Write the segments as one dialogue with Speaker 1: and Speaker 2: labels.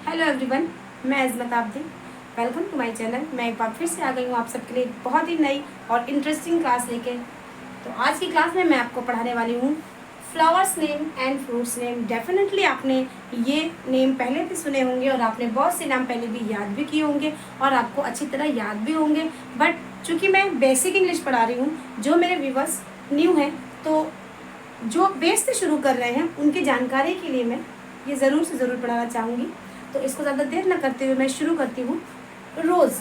Speaker 1: Hello everyone, मैं Azmat Abdi. Welcome to my channel. मैं एक बार फिर से आ गई हूँ आप सबके लिए बहुत ही नई और इंटरेस्टिंग क्लास लेके। तो आज की क्लास में मैं आपको पढ़ाने वाली हूँ flowers name and fruits name. Definitely आपने ये नेम पहले भी सुने होंगे और आपने बहुत से नाम पहले भी याद भी किए होंगे और आपको अच्छी तरह याद भी होंगे। बट चूँकि मैं बेसिक इंग्लिश पढ़ा रही हूँ, जो मेरे व्यूवर्स न्यू हैं, तो जो बेस से शुरू कर रहे हैं उनकी जानकारी के लिए मैं ये ज़रूर से ज़रूर पढ़ाना चाहूँगी। तो इसको ज़्यादा देर न करते हुए मैं शुरू करती हूँ। रोज़,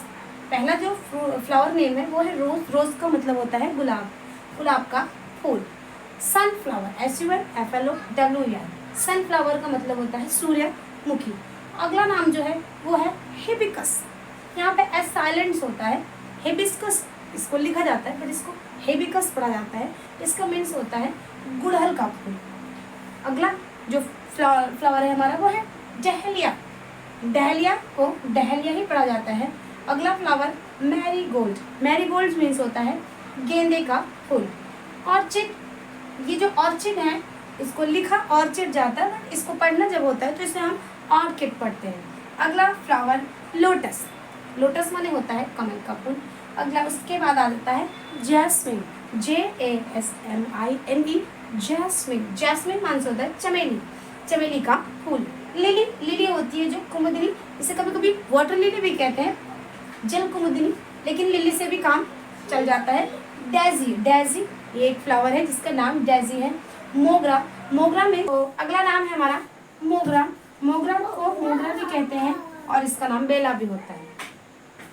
Speaker 1: पहला जो फ्लावर नेम है वो है रोज़। रोज़ का मतलब होता है गुलाब, गुलाब का फूल। सनफ्लावर, SUNFLOWER, सनफ्लावर का मतलब होता है सूर्यमुखी। अगला नाम जो है वो है हिबिस्कस। यहाँ पे एस साइलेंस होता है। हिबिस्कस इसको लिखा जाता है, पर इसको हिबिस्कस पढ़ा जाता है। इसका मीन्स होता है गुड़हल का फूल। अगला जो फ्लावर है हमारा वो है डहेलिया। डहेलिया को डहेलिया ही पढ़ा जाता है। अगला फ्लावर मैरीगोल्ड। मैरीगोल्ड मीन्स होता है गेंदे का फूल। ऑर्चिड, ये जो ऑर्चिड है इसको लिखा ऑर्चिड जाता है, बट इसको पढ़ना जब होता है तो इसे हम ऑर्किड पढ़ते हैं। अगला फ्लावर लोटस। लोटस माने होता है कमल का फूल। अगला उसके बाद आ जाता है जैस्मिन, JASMINE, जैस्मिन। जैस्मिन माने होता है चमेली, चमेली का फूल। लिली, लिली होती है जो कुमुदिनी, इसे कभी कभी वाटर लिली भी कहते हैं, जल कुमुदिनी, लेकिन लिली से भी काम चल जाता है। डेजी, डेजी ये एक फ्लावर है जिसका नाम डेजी है। मोगरा, मोगरा में तो अगला नाम है हमारा मोगरा। मोगरा को मोगरा भी कहते हैं और इसका नाम बेला भी होता है।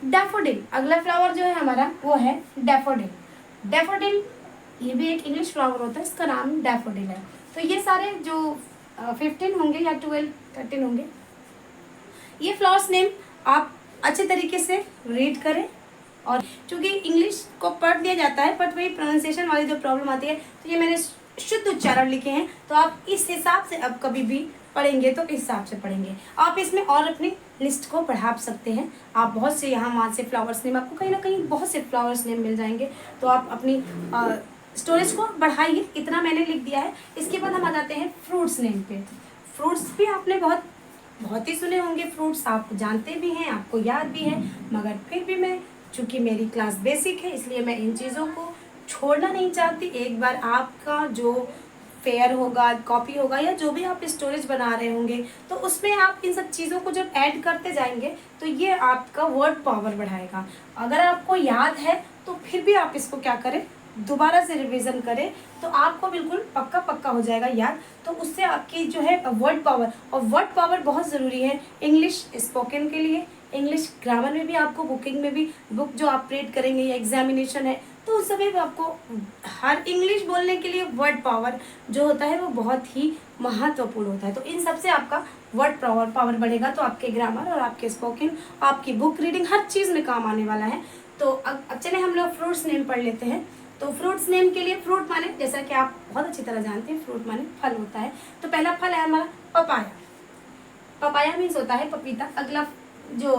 Speaker 1: डैफोडिल, अगला फ्लावर जो है हमारा वो है डैफोडिल। डैफोडिल ये भी एक इंग्लिश फ्लावर होता है, इसका नाम डैफोडिल है। तो ये सारे जो 15 होंगे या 12-13 होंगे, ये फ्लावर्स नेम आप अच्छे तरीके से रीड करें। और चूंकि इंग्लिश को पढ़ दिया जाता है, बट वही प्रोनाउंसिएशन वाली जो प्रॉब्लम आती है, तो ये मैंने शुद्ध उच्चारण लिखे हैं, तो आप इस हिसाब से अब कभी भी पढ़ेंगे तो इस हिसाब से पढ़ेंगे। आप इसमें और अपनी लिस्ट को बढ़ा सकते हैं। आप बहुत से यहाँ वहाँ से फ्लावर्स नेम, आपको कहीं ना कहीं बहुत से फ्लावर्स नेम मिल जाएंगे, तो आप अपनी स्टोरेज को बढ़ाइए। इतना मैंने लिख दिया है। इसके बाद हम आ जाते हैं फ्रूट्स नेम पे। फ्रूट्स भी आपने बहुत ही सुने होंगे। फ्रूट्स आप जानते भी हैं, आपको याद भी है, मगर फिर भी मैं, चूँकि मेरी क्लास बेसिक है, इसलिए मैं इन चीज़ों को छोड़ना नहीं चाहती। एक बार आपका जो फेयर होगा, कॉपी होगा, या जो भी आप स्टोरेज बना रहे होंगे, तो उसमें आप इन सब चीज़ों को जब ऐड करते जाएंगे तो ये आपका वर्ड पावर बढ़ाएगा। अगर आपको याद है तो फिर भी आप इसको क्या करें, दोबारा से रिवीजन करें, तो आपको बिल्कुल पक्का पक्का हो जाएगा याद। तो उससे आपकी जो है वर्ड पावर, और वर्ड पावर बहुत ज़रूरी है इंग्लिश स्पोकन के लिए। इंग्लिश ग्रामर में भी आपको, बुकिंग में भी, बुक जो आप रीड करेंगे या एग्जामिनेशन है, तो उस समय भी आपको हर इंग्लिश बोलने के लिए वर्ड पावर जो होता है वो बहुत ही महत्वपूर्ण होता है। तो इन सबसे आपका वर्ड पावर बढ़ेगा, तो आपके ग्रामर और आपके स्पोकन, आपकी बुक रीडिंग, हर चीज़ में काम आने वाला है। तो अब चले हम लोग फ्रूट्स नेम पढ़ लेते हैं। तो फ्रूट्स नेम के लिए, फ्रूट माने जैसा कि आप बहुत अच्छी तरह जानते हैं, फ्रूट माने फल होता है। तो पहला फल है हमारा पपाया। पपाया मीन्स होता है पपीता। अगला जो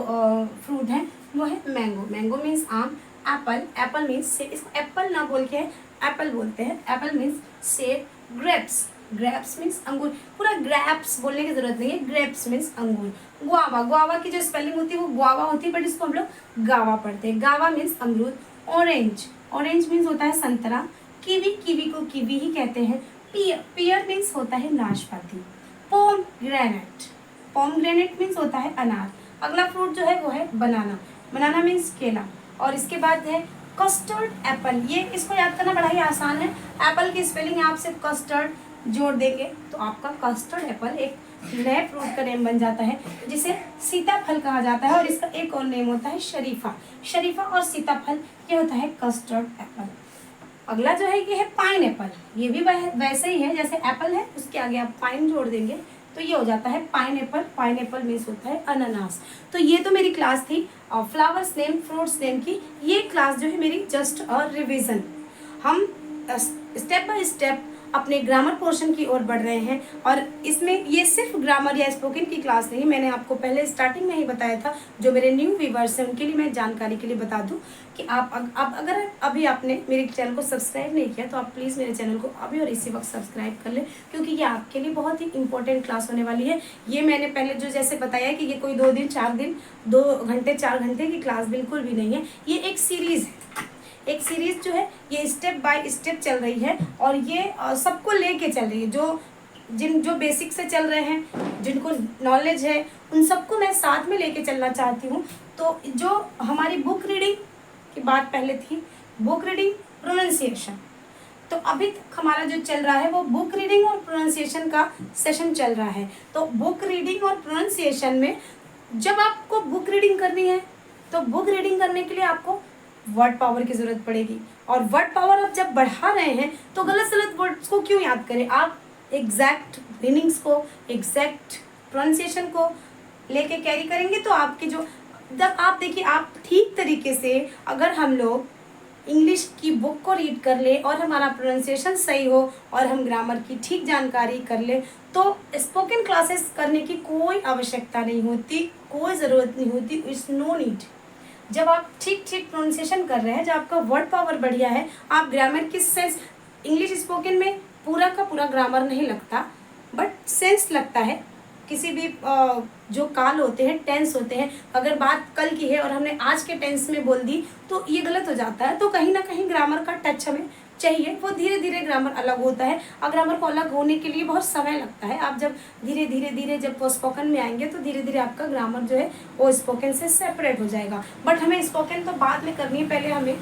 Speaker 1: फ्रूट है वो है मैंगो। मैंगो मीन्स आम। एप्पल, एप्पल मीन्स सेब। इसको एप्पल ना बोल के एप्पल बोलते हैं। एप्पल मीन्स सेब। ग्रेप्स, ग्रेप्स मीन्स अंगूर। पूरा ग्रेप्स बोलने की जरूरत नहीं है, ग्रेप्स मीन्स अंगूर। गुआवा, गुआवा की जो स्पेलिंग होती है वो गुआवा होती है, बट इसको हम लोग गावा पढ़ते हैं। गावा मीन्स अमरूद। ऑरेंज, ऑरेंज मीन्स होता है संतरा। कीवी, कीवी को कीवी ही कहते हैं। पियर, पियर मीन्स होता है नाशपाती। पोमग्रेनेट, पोमग्रेनेट मीन्स होता है अनार। अगला फ्रूट जो है वो है बनाना। बनाना मीन्स केला। और इसके बाद है कस्टर्ड एप्पल। ये इसको याद करना बड़ा ही आसान है। एप्पल की स्पेलिंग आप सिर्फ कस्टर्ड जोड़ देंगे तो आपका कस्टर्ड एप्पल एक नए फ्रूट का नेम बन जाता है, जिसे सीताफल कहा जाता है। और इसका एक और नेम होता है शरीफा। शरीफा और सीताफल ये होता है कस्टर्ड एप्पल। अगला जो है ये है पाइन एप्पल। ये भी वैसे ही है जैसे एप्पल है, उसके आगे आप पाइन जोड़ देंगे तो ये हो जाता है pine Apple. Pine Apple means होता है अनानास। तो ये तो मेरी क्लास थी फ्लावर्स नेम, फ्रूट्स नेम की। ये क्लास जो है मेरी जस्ट अ रिवीजन। हम स्टेप बाय स्टेप अपने ग्रामर पोर्शन की ओर बढ़ रहे हैं। और इसमें ये सिर्फ ग्रामर या स्पोकन की क्लास नहीं, मैंने आपको पहले स्टार्टिंग में ही बताया था। जो मेरे न्यू व्यूवर्स हैं उनके लिए मैं जानकारी के लिए बता दूं कि आप अगर अभी आपने मेरे चैनल को सब्सक्राइब नहीं किया तो आप प्लीज़ मेरे चैनल को अभी और इसी वक्त सब्सक्राइब कर लें, क्योंकि ये आपके लिए बहुत ही इंपॉर्टेंट क्लास होने वाली है। ये मैंने पहले जो जैसे बताया कि ये कोई 2 दिन 4 दिन 2 घंटे 4 घंटे की क्लास बिल्कुल भी नहीं है। ये एक सीरीज़ है। एक सीरीज जो है ये स्टेप बाय स्टेप चल रही है और ये सबको लेके चल रही है। जो बेसिक से चल रहे हैं, जिनको नॉलेज है, उन सबको मैं साथ में लेके चलना चाहती हूँ। तो जो हमारी बुक रीडिंग की बात पहले थी, बुक रीडिंग प्रोनाउंसिएशन, तो अभी तक हमारा जो चल रहा है वो बुक रीडिंग और प्रोनाउंसिएशन का सेशन चल रहा है। तो बुक रीडिंग और प्रोनाउंसिएशन में जब आपको बुक रीडिंग करनी है तो बुक रीडिंग करने के लिए आपको वर्ड पावर की जरूरत पड़ेगी। और वर्ड पावर आप जब बढ़ा रहे हैं तो गलत गलत वर्ड्स को क्यों याद करें, आप एग्जैक्ट मीनिंग्स को, एग्जैक्ट प्रोनाउंसिएशन को लेके कैरी करेंगे तो आपकी जो जब आप देखिए, आप ठीक तरीके से अगर हम लोग इंग्लिश की बुक को रीड कर ले और हमारा प्रोनाउंसिएशन सही हो और हम ग्रामर की ठीक जानकारी कर ले तो स्पोकन क्लासेस करने की कोई आवश्यकता नहीं होती, कोई ज़रूरत नहीं होती, इट्स नो नीड। जब आप ठीक ठीक प्रोनाउंसिएशन कर रहे हैं, जब आपका वर्ड पावर बढ़िया है, आप ग्रामर की सेंस, इंग्लिश स्पोकन में पूरा का पूरा ग्रामर नहीं लगता बट सेंस लगता है। किसी भी जो काल होते हैं, टेंस होते हैं, अगर बात कल की है और हमने आज के टेंस में बोल दी तो ये गलत हो जाता है। तो कहीं ना कहीं ग्रामर का टच हमें चाहिए। वो धीरे धीरे ग्रामर अलग होता है और ग्रामर को अलग होने के लिए बहुत समय लगता है। आप जब धीरे धीरे जब वो स्पोकन में आएंगे तो धीरे धीरे आपका ग्रामर जो है वो स्पोकन से सेपरेट हो जाएगा। बट हमें स्पोकन तो बाद में करनी है। पहले हमें,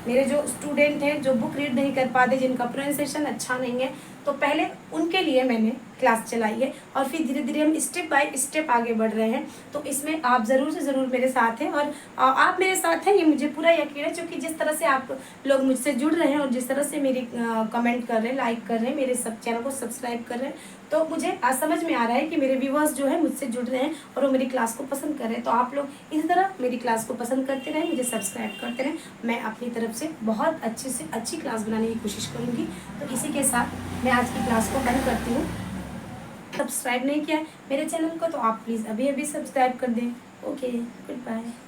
Speaker 1: मेरे जो स्टूडेंट हैं जो बुक रीड नहीं कर पाते, जिनका प्रोनाउंसिएशन अच्छा नहीं है, तो पहले उनके लिए मैंने क्लास चलाई है और फिर धीरे धीरे हम स्टेप बाय स्टेप आगे बढ़ रहे हैं। तो इसमें आप ज़रूर से ज़रूर मेरे साथ हैं और आप मेरे साथ हैं ये मुझे पूरा यकीन है, क्योंकि जिस तरह से आप लोग मुझसे जुड़ रहे हैं और जिस तरह से मेरी कमेंट कर रहे हैं, लाइक कर रहे हैं, मेरे सब चैनल को सब्सक्राइब कर रहे हैं, तो मुझे आज समझ में आ रहा है कि मेरे व्यूवर्स जो है मुझसे जुड़ रहे हैं और वो मेरी क्लास को पसंद कर रहे हैं। तो आप लोग इसी तरह मेरी क्लास को पसंद करते रहें, मुझे सब्सक्राइब करते रहें। मैं अपनी तरफ से बहुत अच्छी से अच्छी क्लास बनाने की कोशिश करूँगी। तो इसी के साथ मैं आज की क्लास को बंद करती हूँ। सब्सक्राइब नहीं किया है मेरे चैनल को तो आप प्लीज़ अभी अभी सब्सक्राइब कर दें। Okay, good bye.